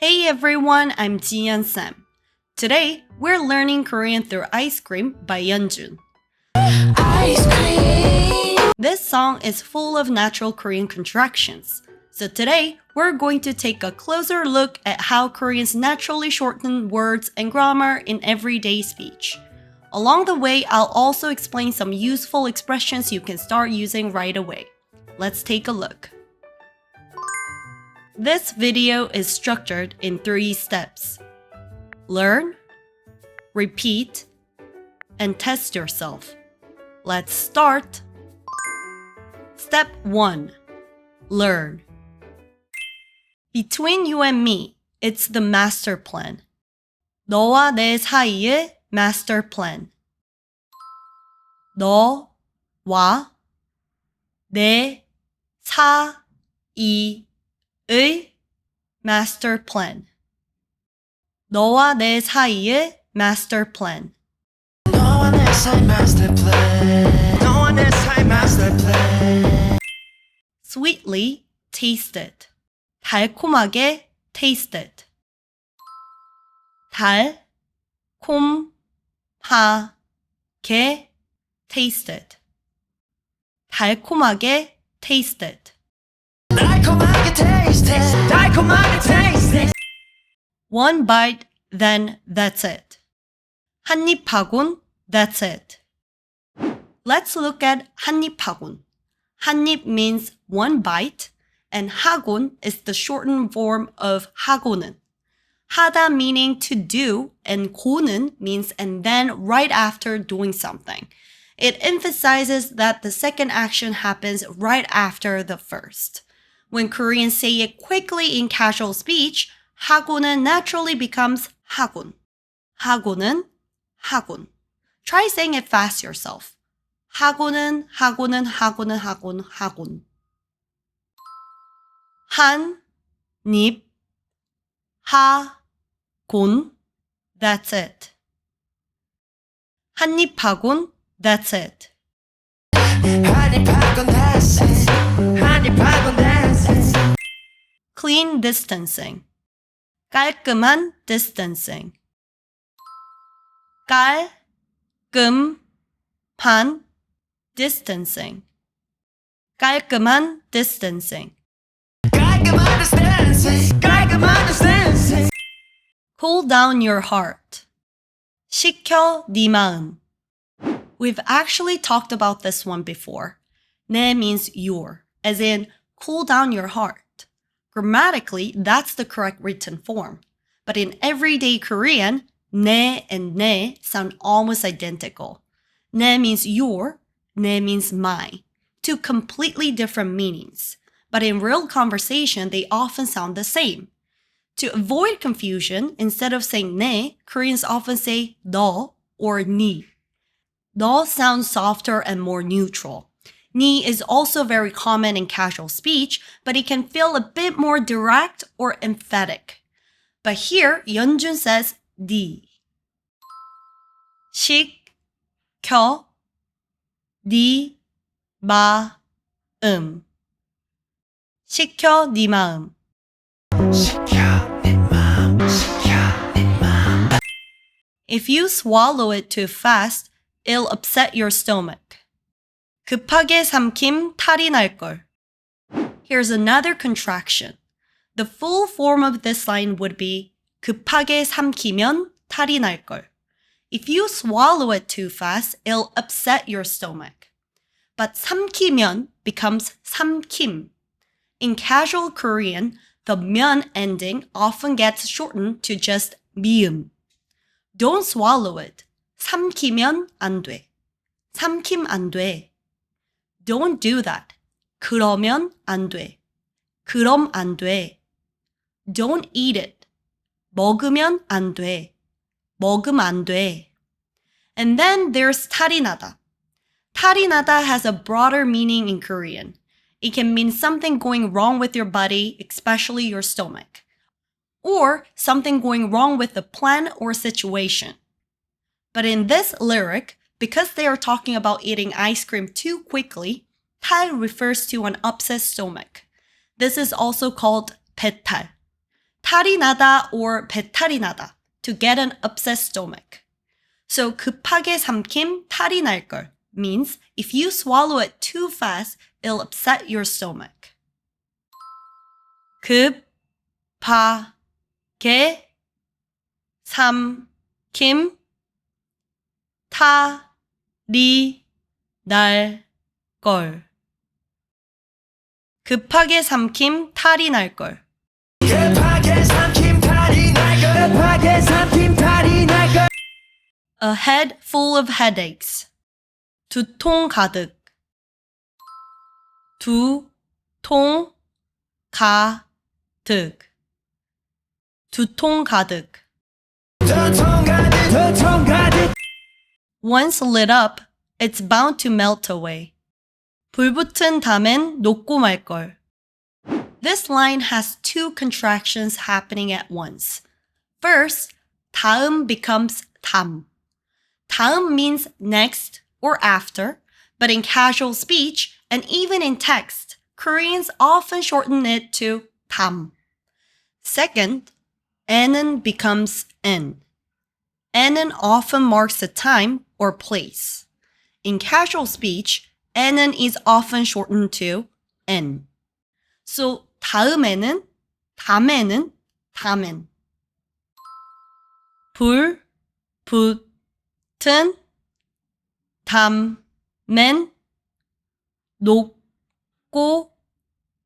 Hey everyone, I'm Jiyeon Sam. Today, we're learning Korean through Ice Cream by YEONJUN. Ice cream! This song is full of natural Korean contractions. So today, we're going to take a closer look at how Koreans naturally shorten words and grammar in everyday speech. Along the way, I'll also explain some useful expressions you can start using right away. Let's take a look. This video is structured in 3 steps. Learn, repeat, and test yourself. Let's start. Step 1. Learn. Between you and me, it's the master plan. 너와 내 사이의 master plan. 너와 내 사이의 master plan. 너와 내 사이의 master plan. 너와 내 사이 master plan. 너와 내 사이 master plan. Sweetly taste it. 달콤하게 taste it. 달콤하게 taste it. 달콤하게 taste it. 달콤하게 taste it. 달콤하게 taste it. One bite, then that's it. 한 입 하곤, that's it. Let's look at 한 입 하곤. 한 입 means one bite, and 하곤 is the shortened form of 하고는. 하다 meaning to do, and 고는 means and then right after doing something. It emphasizes that the second action happens right after the first. When Koreans say it quickly in casual speech, 하고는 naturally becomes 하곤. 하고는 하곤. Try saying it fast yourself. 하고는 하고는 하고는 하곤 하곤. 한 입 하곤. That's it. 한 입 하곤. That's it. 한 입 하곤. That's it. 한 입 하곤. That's it. Clean distancing. 깔끔한 distancing. 깔끔한 distancing. 깔끔한 distancing. 깔끔한 distancing. 깔끔한 distancing. Cool down your heart. 식혀 네 마음. We've actually talked about this one before. 내 means your, as in cool down your heart. Grammatically, that's the correct written form. But in everyday Korean, 내 and 내 sound almost identical. 내 means your, 내 means my. 2 completely different meanings. But in real conversation, they often sound the same. To avoid confusion, instead of saying 내, Koreans often say 너 or 니. 너 sounds softer and more neutral. 니 is also very common in casual speech, but it can feel a bit more direct or emphatic. But here, YEONJUN says 니. 식혀 네 마음. 식혀 네 마음. 식혀 네 마음. 식혀 네 마음. If you swallow it too fast, it'll upset your stomach. 급하게 삼킴 탈이 날걸. Here's another contraction. The full form of this line would be 급하게 삼키면 탈이 날걸. If you swallow it too fast, it'll upset your stomach. But 삼키면 becomes 삼킴. In casual Korean, the 면 ending often gets shortened to just 미음. Don't swallow it. 삼키면 안 돼. 삼킴 안 돼. Don't do that. 그러면 안 돼. 그럼 안 돼. Don't eat it. 먹으면 안 돼. 먹으면 안 돼. And then there's 탈이 나다. 탈이 나다 has a broader meaning in Korean. It can mean something going wrong with your body, especially your stomach. Or something going wrong with the plan or situation. But in this lyric, because they are talking about eating ice cream too quickly, 탈 refers to an upset stomach. This is also called 배탈. 탈이 나다 or 배탈이 나다, to get an upset stomach. So 급하게 삼킴 탈이 날 걸 means if you swallow it too fast, it'll upset your stomach. 급하게 삼킴 탈이 날 걸. 급하게 삼킴 탈이 날 걸. 급하게 삼킴 탈이 날 걸. 급하게 삼킴 탈이 날 걸. A head full of headaches. 두통 가득. 두통 가득. 두통 가득. 두통 가득. 두통 가득. Once lit up, it's bound to melt away. 불붙은 담엔 녹고 말걸. This line has two contractions happening at once. First, 다음 becomes 담. 다음 means next or after, but in casual speech and even in text, Koreans often shorten it to 담. Second, N은 becomes N. N은 often marks the time or place. In casual speech, N은 is often shortened to N. So 다음에는, 담에는, 담엔. 불, 붙은, 담엔, 녹고,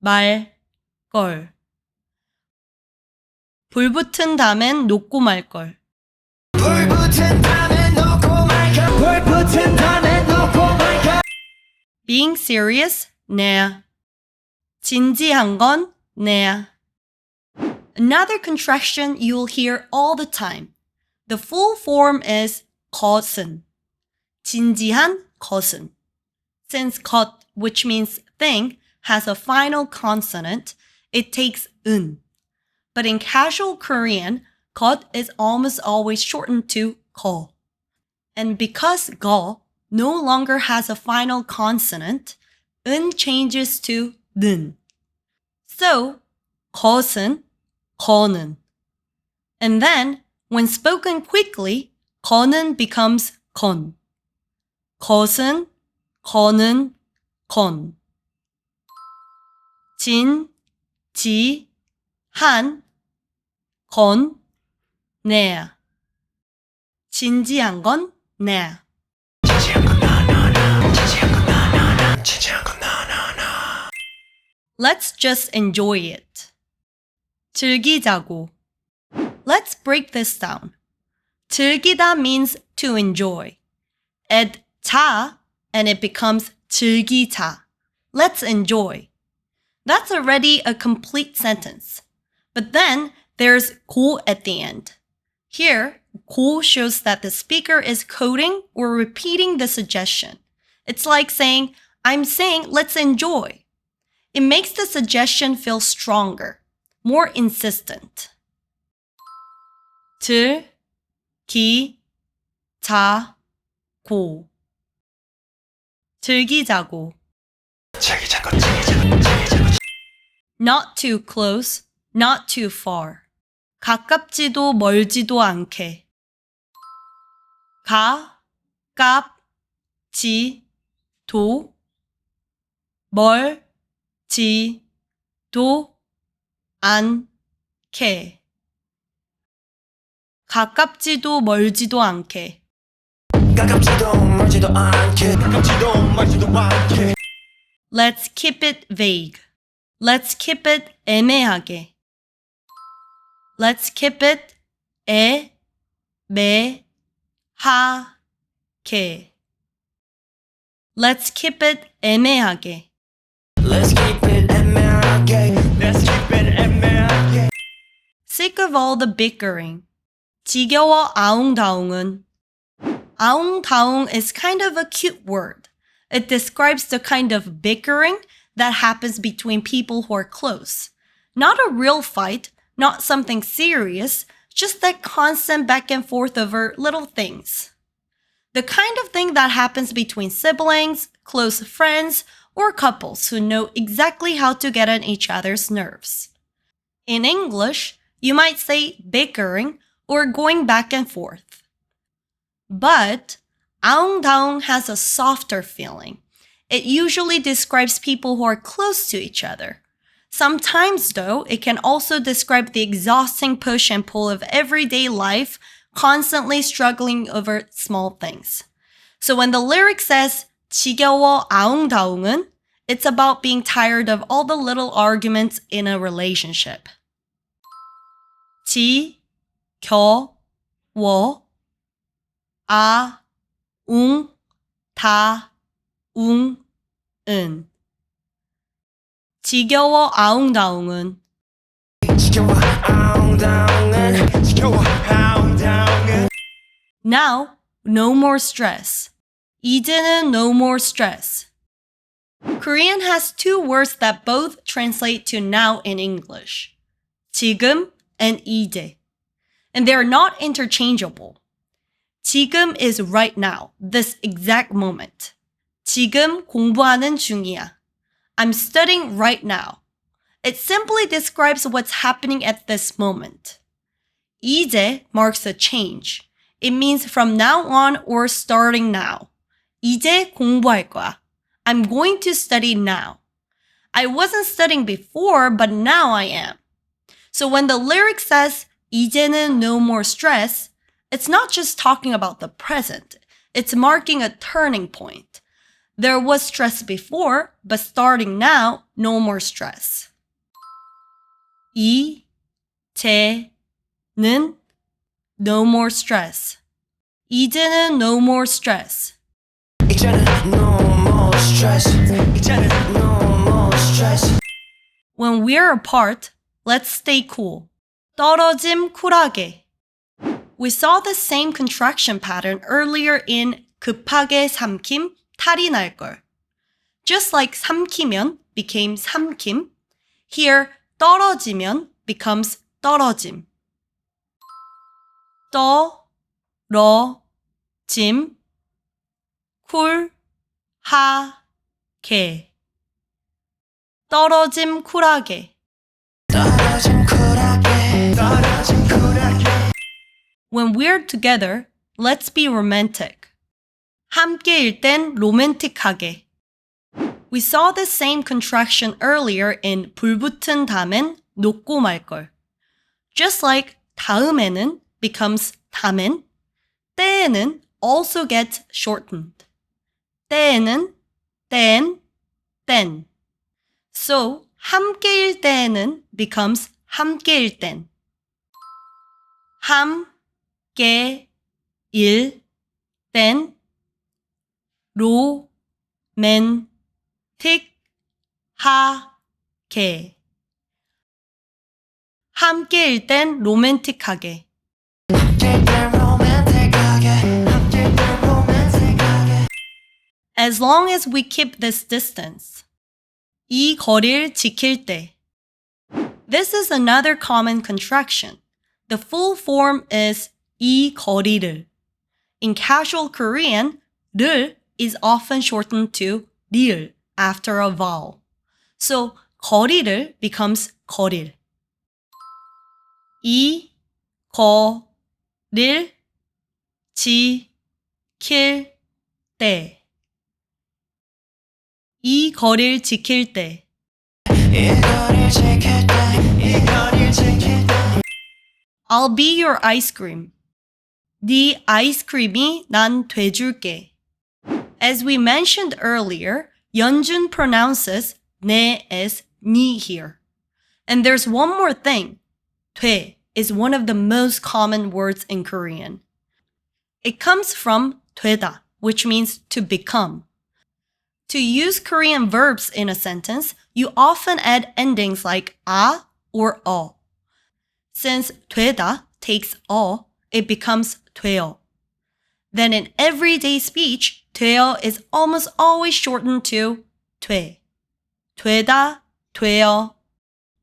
말걸. 불붙은 담엔 녹고 말걸. 불붙은 담엔 녹고 말걸. 불붙은 담엔 녹고 말걸. Being serious, 네. 진지한 건 네. Another contraction you'll hear all the time. The full form is 것은. 진지한 것은. Since 것, which means thing, has a final consonant, it takes 은. But in casual Korean, 것 is almost always shortened to 거. And because 거 no longer has a final consonant, 은 changes to 는. So, 것은, 거는. And then, when spoken quickly, 거는 becomes 건. 것은, 거는, 건. 진, 지, 한, 건, 네. 진지한 건 네. Let's just enjoy it. 즐기자고. Let's break this down. 즐기다 means to enjoy. Add 자 and it becomes 즐기자. Let's enjoy. That's already a complete sentence. But then there's 고 at the end. Here, 고 shows that the speaker is coding or repeating the suggestion. It's like saying, I'm saying let's enjoy. It makes the suggestion feel stronger, more insistent. 즐기자고. 즐기자고. Not too close, not too far. 가깝지도 멀지도 않게. 가깝지도 멀지도 않게. 가깝지도 멀지도 않게. 가깝지도 멀지도 않게. 가깝지도 멀지도 않게. Let's keep it vague. Let's keep it 애매하게. Let's keep it 애매하게. Let's keep it 애매하게. Let's keep it 애매하게. Let's keep it 애매하게. Sick of all the bickering. 지겨워 아웅다웅은. 아웅다웅 is kind of a cute word. It describes the kind of bickering that happens between people who are close. Not a real fight, not something serious, just that constant back and forth over little things. The kind of thing that happens between siblings, close friends, or couples who know exactly how to get on each other's nerves. In English, You might say bickering or going back and forth. But 아웅다웅 has a softer feeling. It usually describes people who are close to each other. Sometimes, though, it can also describe the exhausting push and pull of everyday life, constantly struggling over small things. So when the lyric says 지겨워 아웅다웅은, it's about being tired of all the little arguments in a relationship. 지겨워 아웅다웅은 지겨워 아웅다웅은 Now, no more stress. 이제는 no more stress. Korean has two words that both translate to now in English. 지금 and 이제. And they're not interchangeable. 지금 is right now, this exact moment. 지금 공부하는 중이야. I'm studying right now. It simply describes what's happening at this moment. 이제 marks a change. It means from now on or starting now. 이제 공부할 거야. I'm going to study now. I wasn't studying before, but now I am. So when the lyric says 이제는 no more stress, it's not just talking about the present. It's marking a turning point. There was stress before, but starting now, no more stress. 이제는 no more stress. 이제는 no more stress. 이제는 no more stress. 이제는 no more stress. When we're apart, let's stay cool. 떨어짐 쿨하게. We saw the same contraction pattern earlier in 급하게 삼킴 탈이 날걸. Just like 삼키면 became 삼킴, here 떨어지면 becomes 떨어짐. 떨어짐 쿨하게. 떨어짐 쿨하게. When we're together, let's be romantic. 함께일 땐 로맨틱하게. We saw the same contraction earlier in 불붙은 담엔 녹고 말걸. Just like 다음에는 becomes 다멘, 때에는 also gets shortened. 때에는 땐, 땐. So 함께일 때에는 becomes 함께일 땐. 함께일 땐 로맨틱하게. 함께일 땐 로맨틱하게. As long as we keep this distance. 이 거리를 지킬 때. This is another common contraction. The full form is 이 거리를. In casual Korean, 를 is often shortened to 리을 after a vowel. So 거리를 becomes 거릴. 이 거리를 지킬 때. 이 거리를 지킬 때. I'll be your ice cream. 네 아이스크림이 난 돼줄게. As we mentioned earlier, Yeonjun pronounces 네 as 니 here. And there's one more thing. 돼 is one of the most common words in Korean. It comes from 되다, which means to become. To use Korean verbs in a sentence, you often add endings like 아 or 어. Since 되다 takes 어, it becomes 되어. Then in everyday speech, 되어 is almost always shortened to 돼. 되다, 되어,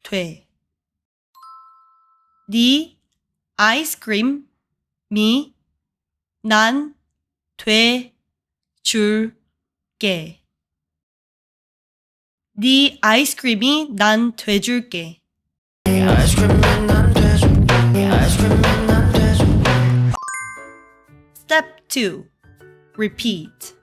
돼. 네 아이스크림이 난 돼줄게. 네 아이스크림이 난 돼줄게. 2. Repeat.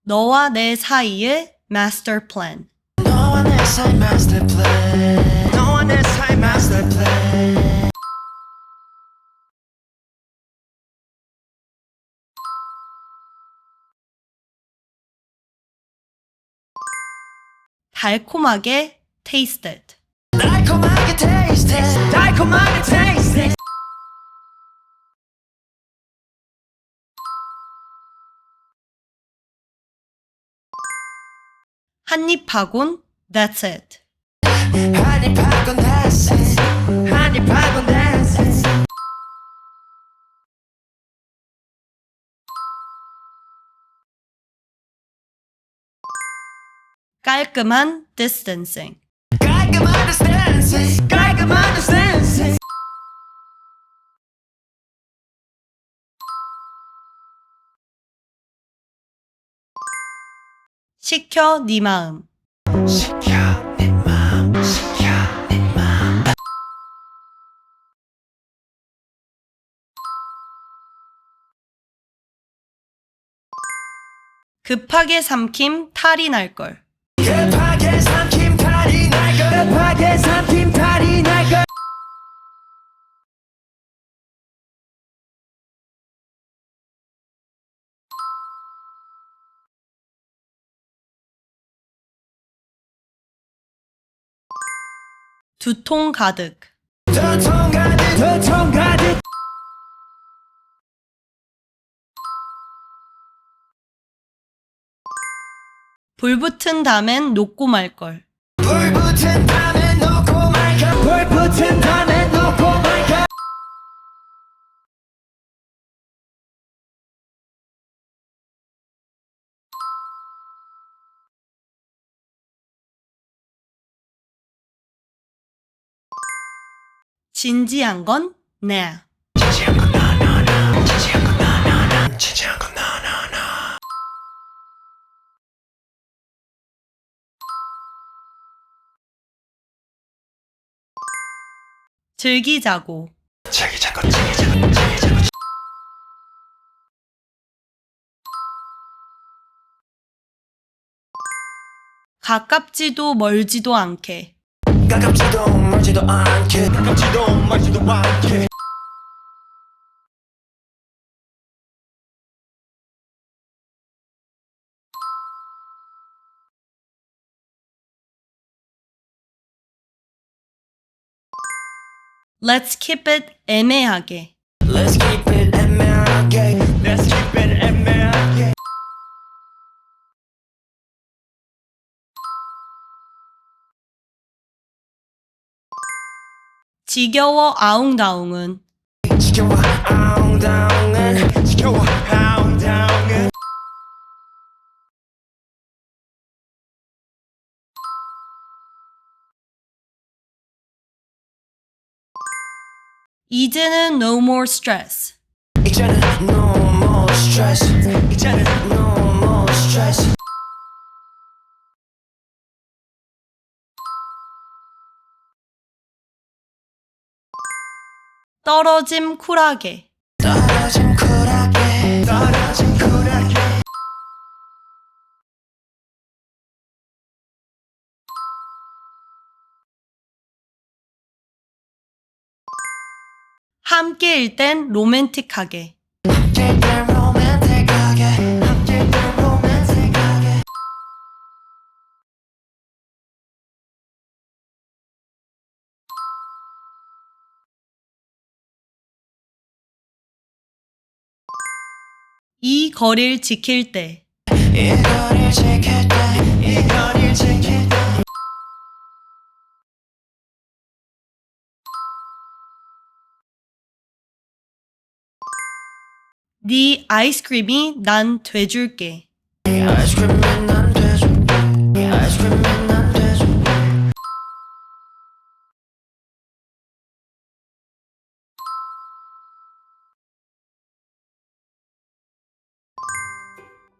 너와 내 사이의 master plan. 너와 내 사이 master plan. 너와 내 사이 master plan. 달콤하게 tasted. 달콤하게 taste it. 달콤하게 taste it. 한입 하곤 that's it. 한입 하곤 that's it. 한입 하곤 that's it. 깔끔한 distancing. 깔끔한 distancing. 깔끔한 distancing. 시켜 네 마음. 시켜 내 마음. 시켜 내 마음. 급하게 삼킴 탈이 날걸. 급하게 삼킨 탈이 날걸. 급하게 삼킨 탈이 날걸. 두통 가득. 두통 가득. 두통 가득. 불 붙은 다음엔 녹고 말걸. 불 붙은 다음에 놓고 말까. 불 붙은 다음에 놓고 말까. 진지한 건 nah. 진지한 건 나나나. 진지한 건 나나나. 진지한 건 나나나. 즐기자고. 즐기자고 즐기자고 즐기자고. 가깝지도 멀지도 않게. 가깝지도 멀지도 않게. 가깝지도 멀지도 않게. Let's keep it 애매하게. Let's keep it 애매하게. Let's keep it 애매하게. 지겨워 아웅다웅은. 지겨워 아웅다웅은. 지겨워 아웅다웅은. 이제는 no more stress. 이제는 no more stress. 이제는 no more stress. 떨어짐 쿨하게. 떨어진 쿨하게. 떨어진 쿨하게. 함께일 땐 로맨틱하게. 함께일 땐 로맨틱하게. 함께일 땐 로맨틱하게. 이 거리를 지킬 때. 이 거리를 지킬 때. 이 거리를 지킬 때. 네 아이스크림이 난 돼줄게. 아이스크림은 난 돼줄게. 아이스크림은 난 돼줄게.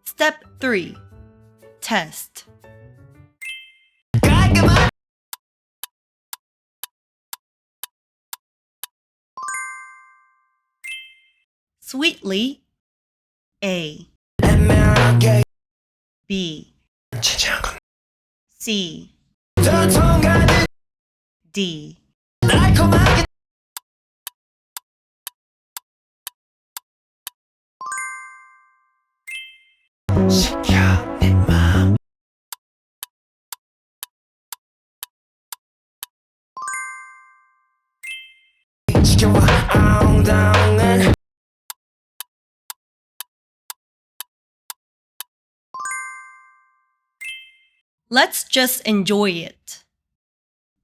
Step 3. Test. 깔끔한. sweetly. A. 애매하게 B. 지지 않고 C. 더 통하는 D. 달콤하게 시켜 내 맘 지켜봐 엉덩은 Let's just enjoy it.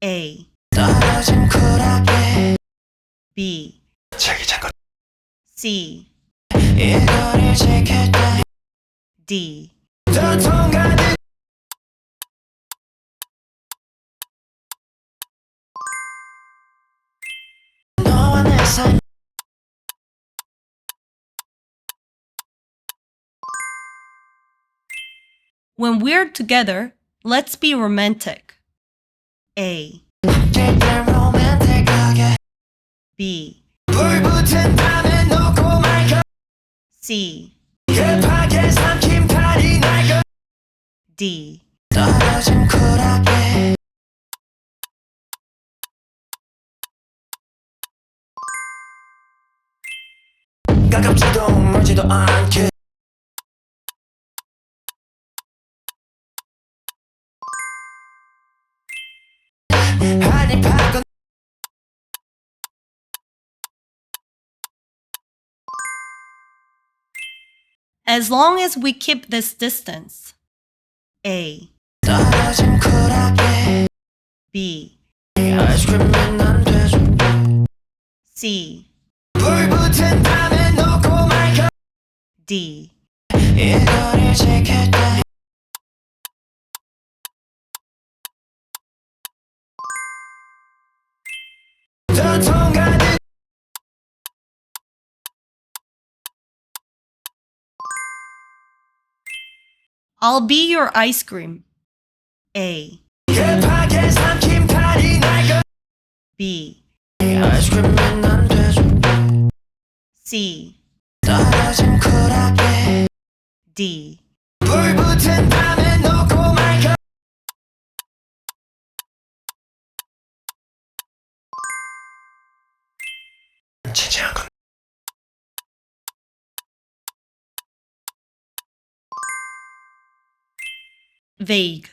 A. 떨어진 쿨하게 B. 자기 자꾸 C. 이거를 지킬 때 D. 더 통하는 너와 내 삶 When we're together, let's be romantic. A. 그때 로맨틱하게 B. 불 붙은 밤에 놓고 말고 C. 급하게 삼킨 팔이 날고 D. 떨어진 쿨하게 가깝지도 멀지도 않게 한입하고 As long as we keep this distance. A. 떨어진 쿨하게 B. 아이스크림은 안 되죠 C. 불 붙은 밤에 놓고 말고 D. 이거를 지킬 때 더 통하는 I'll be your ice cream. A. 급하게 삼킨 팔이 날고 B. 아이스크림은 안 되죠 C. 떨어진 쿨하게 D. 불 붙은 밤에 놓고 말고 지지 않고 Vague.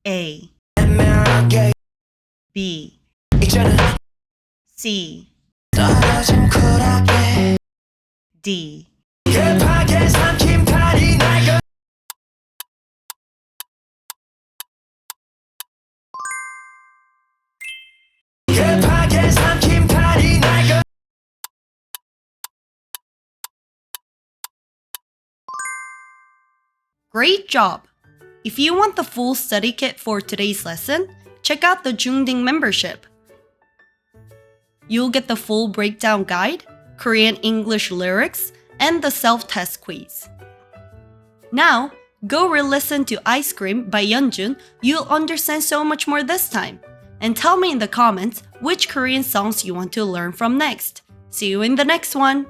A. 애매하게 B. 이제는 C. 떨어진 쿨하게 D. 급하게 삼킨 팔이 날고 급하게 삼킨 팔이 날고 Great job! If you want the full study kit for today's lesson, check out the Jungding membership. You'll get the full breakdown guide, Korean English lyrics, and the self-test quiz. Now, go re-listen to Ice Cream by YEONJUN. You'll understand so much more this time. And tell me in the comments which Korean songs you want to learn from next. See you in the next one!